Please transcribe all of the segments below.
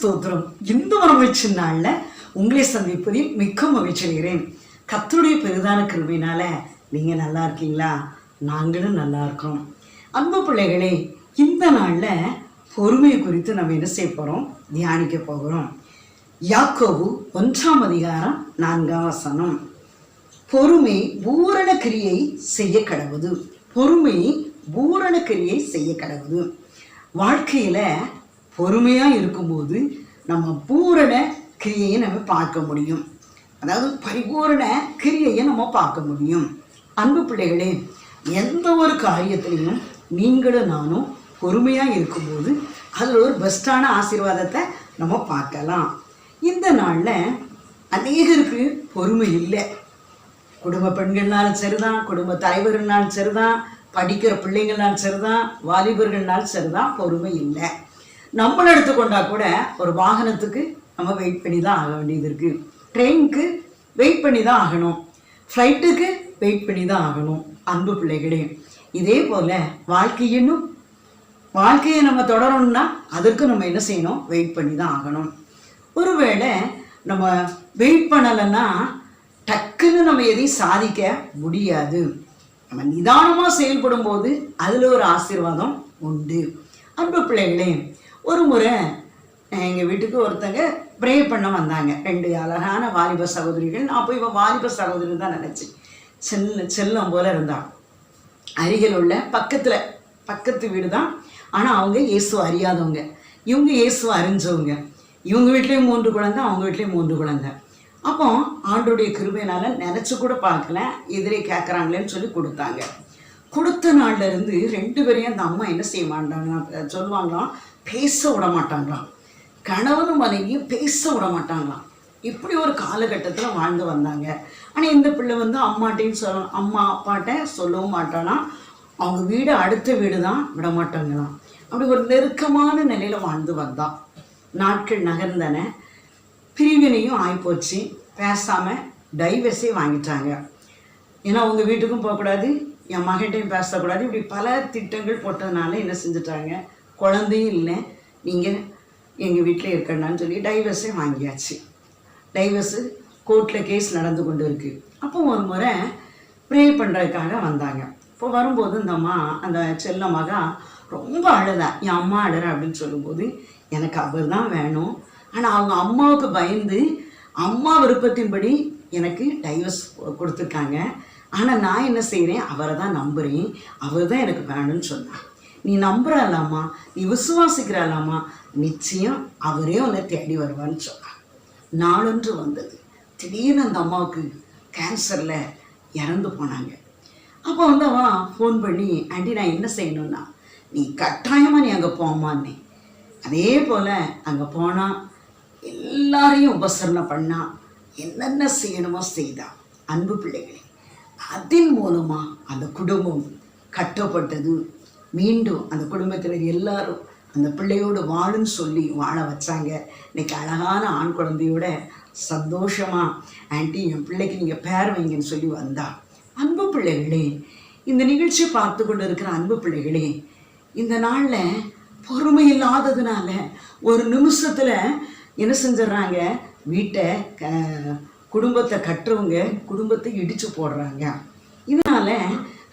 ஸ்தோத்திரம். இந்த ஒரு மகிழ்ச்சி நாள்ல உங்களை சந்திப்பதில் மிக்க மகிழ்ச்சி அடைகிறேன். கர்த்தருடைய பெரிதான கிருபையினால நீங்க நல்லா இருக்கீங்களா? நாங்களும் நல்லா இருக்கிறோம். அன்பு பிள்ளைகளே, இந்த நாள்ல பொறுமை குறித்து நம்ம என்ன செய்ய போறோம்? தியானிக்க போகிறோம். யாக்கோபு 1ஆம் அதிகாரம் 4ஆம் வசனம். பொறுமை பூரண கிரியை செய்ய கடவுது. பொறுமை பூரண கிரியை செய்ய கடவுது. வாழ்க்கையில பொறுமையா இருக்கும்போது நம்ம பூரண கிரியையை நம்ம பார்க்க முடியும். அதாவது பரிபூரண கிரியையை நம்ம பார்க்க முடியும். அன்பு பிள்ளைகளே, எந்த ஒரு காரியத்திலையும் நீங்களும் நானும் பொறுமையா இருக்கும்போது அதில் ஒரு பெஸ்டான ஆசீர்வாதத்தை நம்ம பார்க்கலாம். இந்த நாள்ல அநேகருக்கு பொறுமை இல்லை. குடும்ப பெண்கள்னாலும் சரிதான், குடும்ப தலைவர்கள்னாலும் சரிதான், படிக்கிற பிள்ளைங்கள்னாலும் சரிதான், வாலிபர்கள்னாலும் சரிதான், பொறுமை இல்லை. நம்மளை எடுத்துக்கொண்டா கூட ஒரு வாகனத்துக்கு நம்ம வெயிட் பண்ணி தான் ஆக வேண்டியது இருக்கு. ட்ரெயினுக்கு வெயிட் பண்ணி தான் ஆகணும், ஃப்ளைட்டுக்கு வெயிட் பண்ணி தான் ஆகணும். அன்பு பிள்ளைகளே, இதே போல வாழ்க்கையை நம்ம தொடரணும்னா அதற்கு நம்ம என்ன செய்யணும்? வெயிட் பண்ணி தான் ஆகணும். ஒருவேளை நம்ம வெயிட் பண்ணலைன்னா டக்குன்னு நம்ம எதையும் சாதிக்க முடியாது. நம்ம நிதானமாக செயல்படும் போது அதில் ஒரு ஆசீர்வாதம் உண்டு. அன்பு பிள்ளைகளே, ஒரு முறை எங்கள் வீட்டுக்கு ஒருத்தங்க ப்ரே பண்ண வந்தாங்க. 2 அழகான வாலிப சகோதரிகள். நான் போய் இவன் வாலிப சகோதரி தான் நினச்சேன். செல்லம் போல இருந்தான். அருகில் உள்ள பக்கத்து வீடு தான். ஆனால் அவங்க இயேசுவை அறியாதவங்க, இவங்க இயேசுவை அறிஞ்சவங்க. இவங்க வீட்லேயும் 3 குழந்தை, அவங்க வீட்லேயும் 3 குழந்தை. அப்போ ஆண்டோடைய கிருபையினால நினச்சி கூட பார்க்கல, எதிரே கேட்குறாங்களேன்னு சொல்லி கொடுத்தாங்க. கொடுத்த நாள்ல இருந்து 2 பேரையும் அந்த அம்மா என்ன செய்ய மாட்டாங்க சொல்லுவாங்களாம், பேச விட மாட்டாங்களாம். கணவனும் மனைவியும் பேச விட மாட்டாங்களாம். இப்படி ஒரு காலகட்டத்தில் வாழ்ந்து வந்தாங்க. ஆனால் இந்த பிள்ளை அம்மாட்டையும் அம்மா அப்பாட்ட சொல்லவும் மாட்டானாம். அவங்க வீடு அடுத்த வீடு தான், விட மாட்டாங்களாம். அப்படி ஒரு நெருக்கமான நிலையில வாழ்ந்து வந்தான். நாட்கள் நகர்ந்தன, பிரிவினையும் ஆகிப்போச்சு. பேசாமல் டைவர்ஸே வாங்கிட்டாங்க. ஏன்னா அவங்க வீட்டுக்கும் போகக்கூடாது, என் மகன்கிட்டையும் பேசக்கூடாது. இப்படி பல திட்டங்கள் போட்டதுனால என்ன செஞ்சுட்டாங்க, குழந்தையும் இல்லை, நீங்கள் எங்கள் வீட்டில் இருக்கணும்னு சொல்லி டைவர்ஸே வாங்கியாச்சு. டைவர்ஸு கோர்ட்டில் கேஸ் நடந்து கொண்டு இருக்குது. அப்போ ஒரு முறை ப்ரே பண்ணுறதுக்காக வந்தாங்க. இப்போ வரும்போது இந்த அம்மா, அந்த செல்ல மகா ரொம்ப அழுதா. என் அம்மா அழுற அப்படின்னு சொல்லும்போது எனக்கு அவர் தான் வேணும். ஆனால் அவங்க அம்மாவுக்கு பயந்து அம்மா விருப்பத்தின்படி எனக்கு டைவர்ஸ் கொடுத்துருக்காங்க. ஆனால் நான் என்ன செய்கிறேன், அவரை தான் நம்புகிறேன், அவர் தான் எனக்கு வேணும்னு சொன்னான். நீ நம்புறாளாமா, நீ விசுவாசிக்கிறாளாமா, நிச்சயம் அவரே உன்னை தேடி வருவான்னு சொன்னான். நாளொன்று வந்தது. திடீர்னு அந்த அம்மாவுக்கு கேன்சரில் இறந்து போனாங்க. அப்போ அவன் ஃபோன் பண்ணி, ஆண்டி நான் என்ன செய்யணும்னா, நீ கட்டாயமாக நீ அங்கே போமான்னே. அதே போல் அங்கே போனால் எல்லாரையும் உபசரணை பண்ணா, என்னென்ன செய்யணுமோ செய்தான். அன்பு பிள்ளைகளே, அதன் மூலமாக அந்த குடும்பம் கட்டப்பட்டது. மீண்டும் அந்த குடும்பத்தில் எல்லாரும் அந்த பிள்ளையோடு வாழுன்னு சொல்லி வாழ வச்சாங்க. இன்னைக்கு அழகான ஆண் குழந்தையோட சந்தோஷமாக ஆண்டி என் பிள்ளைக்கு நீங்கள் பேர் வைங்கன்னு சொல்லி வந்தா. அன்பு பிள்ளைகளே, இந்த நிகழ்ச்சியை பார்த்து கொண்டு இருக்கிற அன்பு பிள்ளைகளே, இந்த நாளில் பொறுமை இல்லாததுனால ஒரு நிமிஷத்தில் என்ன செஞ்சிடறாங்க, வீட்டை குடும்பத்தை கட்டுறவங்க குடும்பத்தை இடித்து போடுறாங்க. இதனால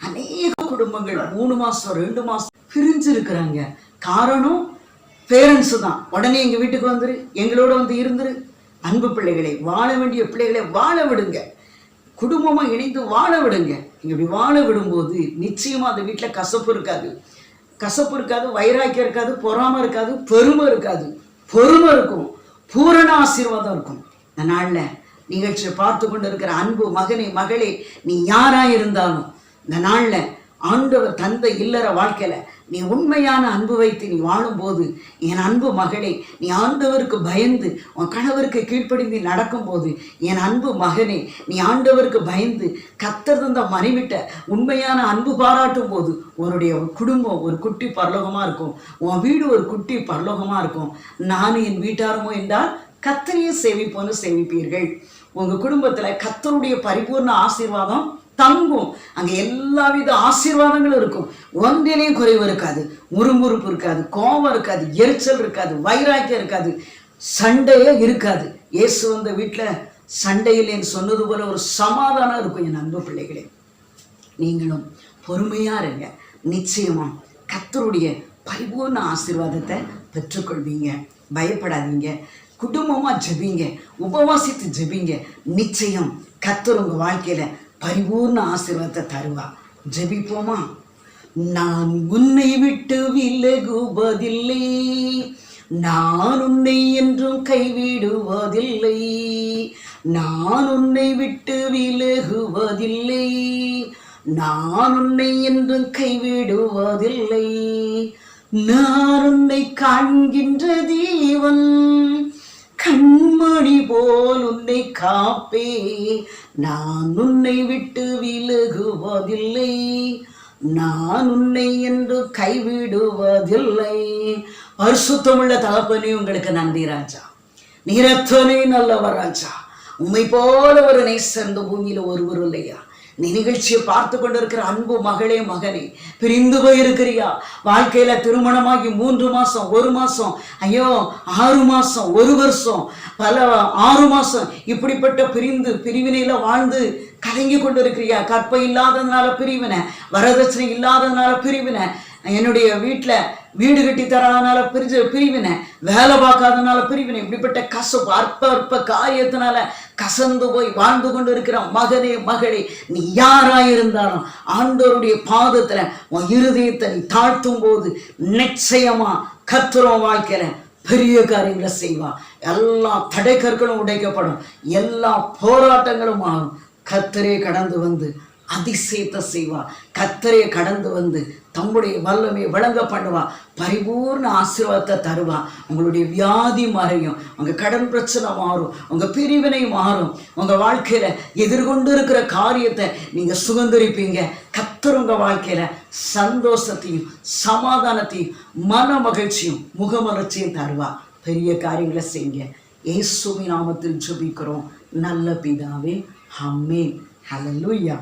அநேக குடும்பங்கள் 3 மாதம் 2 மாதம் பிரிஞ்சு இருக்கிறாங்க. காரணம் பேரண்ட்ஸு தான். உடனே எங்கள் வீட்டுக்கு வந்துரு, எங்களோட இருந்துரு. அன்பு பிள்ளைகளை, வாழ வேண்டிய பிள்ளைகளை வாழ விடுங்க, குடும்பமாக இணைந்து வாழ விடுங்க. இப்படி வாழ விடும்போது நிச்சயமாக அந்த வீட்டில் கசப்பு இருக்காது, வைராக்கியம் இருக்காது, பொறாமை இருக்காது, பெருமை இருக்காது. பொறுமை இருக்கும், பூரண ஆசீர்வாதம் இருக்கும். இந்த நாளில் நிகழ்ச்சியை பார்த்து கொண்டு இருக்கிற அன்பு மகனே மகளே, நீ யாரா இருந்தாலும் இந்த நாளில் ஆண்டவர் தந்த இல்லற வாழ்க்கையில நீ உண்மையான அன்பு வைத்து நீ வாழும்போது, என் அன்பு மகளே, நீ ஆண்டவருக்கு பயந்து உன் கணவருக்கு கீழ்ப்படிந்து நடக்கும்போது, என் அன்பு மகனே, நீ ஆண்டவருக்கு பயந்து கர்த்தர் தந்த மனைவிட்ட உண்மையான அன்பு பாராட்டும் போது உன்னுடைய குடும்பம் ஒரு குட்டி பரலோகமாக இருக்கும், உன் வீடு ஒரு குட்டி பரலோகமாக இருக்கும். நானும் என் வீட்டாருமோ என்றால் கர்த்தரையே சேவிப்போன்னு சேவிப்பீர்கள். உங்கள் குடும்பத்தில் கர்த்தருடைய பரிபூர்ண ஆசீர்வாதம் தங்கும். அங்கே எல்லா வித ஆசீர்வாதங்களும் இருக்கும். ஒன்றிலையும் குறைவு இருக்காது, முறுமுறுப்பு இருக்காது, கோபம் இருக்காது, எரிச்சல் இருக்காது, வைராக்கியம் இருக்காது. சண்டையே இருக்காது. இயேசு வந்த வீட்டில் சண்டையில் சொன்னது போல ஒரு சமாதானம் இருக்கும். என் அன்பு பிள்ளைகளே, நீங்களும் பொறுமையா இருங்க. நிச்சயமா கர்த்தருடைய பரிபூர்ண ஆசீர்வாதத்தை பெற்றுக்கொள்வீங்க. பயப்படாதீங்க. குடும்பமா ஜெபிங்க, உபவாசித்து ஜெபிங்க. நிச்சயம் கர்த்தர் உங்க வாழ்க்கையில பரிபூர்ண ஆசீர்வாதத்தை தருவா. ஜெபிப்போமா? நான் உன்னை விட்டு விலகுவதில்லை, நான் உன்னை என்றும் கைவிடுவதில்லை, நான் உன்னை விட்டு விலகுவதில்லை, நான் உன்னை என்றும் கைவிடுவதில்லை, நான் உன்னை காண்கின்ற தேவன், கண்மணி போல் உன்னை காப்பே, நான் உன்னை விட்டு விலகுவதில்லை, நான் உன்னை என்று கைவிடுவதில்லை. பரிசுத்தமுள்ள தகப்பனே, உங்களுக்கு நன்றி ராஜா. நீர் எத்தனை நல்லவர் ராஜா. உம்மை போல ஒரு நேசர் இந்த பூமியில ஒருவர் இல்லையா. நீ நிகழ்ச்சியை பார்த்து கொண்டிருக்கிற அன்பு மகளே, மகனே, பிரிந்து போயிருக்கிறியா? வாழ்க்கையில திருமணமாகி 3 மாசம், 1 மாசம், ஐயோ 6 மாசம், 1 வருஷம், பல 6 மாசம் இப்படிப்பட்ட பிரிவினையில வாழ்ந்து கலங்கி கொண்டு இருக்கிறியா? கற்பை இல்லாததுனால பிரிவினை, வரதட்சணை இல்லாததுனால பிரிவினை, என்னுடைய வீட்டில் வீடு கட்டி தராதனால பிரிவினை, வேலை பார்க்காதனால பிரிவினை, இப்படிப்பட்ட கசப்பு அற்ப காரியத்தினால கசந்து போய் வாழ்ந்து கொண்டு இருக்கிற மகனே, மகளே, நீ யாராயிருந்தாலும் ஆண்டவருடைய பாதத்துல உன் இருதயத்தை நீ தாழ்த்தும் போது நிச்சயமா கர்த்தர் வாழ்க்கையில பெரிய காரியங்களை செய்வா. எல்லா தடைக்கற்களும் உடைக்கப்படும், எல்லா போராட்டங்களும் ஆகும். கர்த்தரே கடந்து வந்து அதிசயத்தை செய்வா. கர்த்தரே கடந்து வந்து தம்முடைய வல்லமையை விளங்க பண்ணுவா. பரிபூர்ண ஆசீர்வாதத்தை தருவா. உங்களுடைய வியாதி மறையும், உங்க கடன் பிரச்சனை மாறும், உங்க பிரிவினை மாறும், உங்க வாழ்க்கையில எதிர்கொண்டு இருக்கிற காரியத்தை நீங்க சுதந்திரிப்பீங்க. கர்த்தர் உங்க வாழ்க்கையில சந்தோஷத்தையும் சமாதானத்தையும் மன மகிழ்ச்சியும் முகமலர்ச்சியும் தருவா. பெரிய காரியங்களை செய்யுங்க. இயேசுவின் நாமத்தில் ஜெபிக்கிறோம் நல்ல பிதாவே. ஆமென். ஹல்லேலூயா.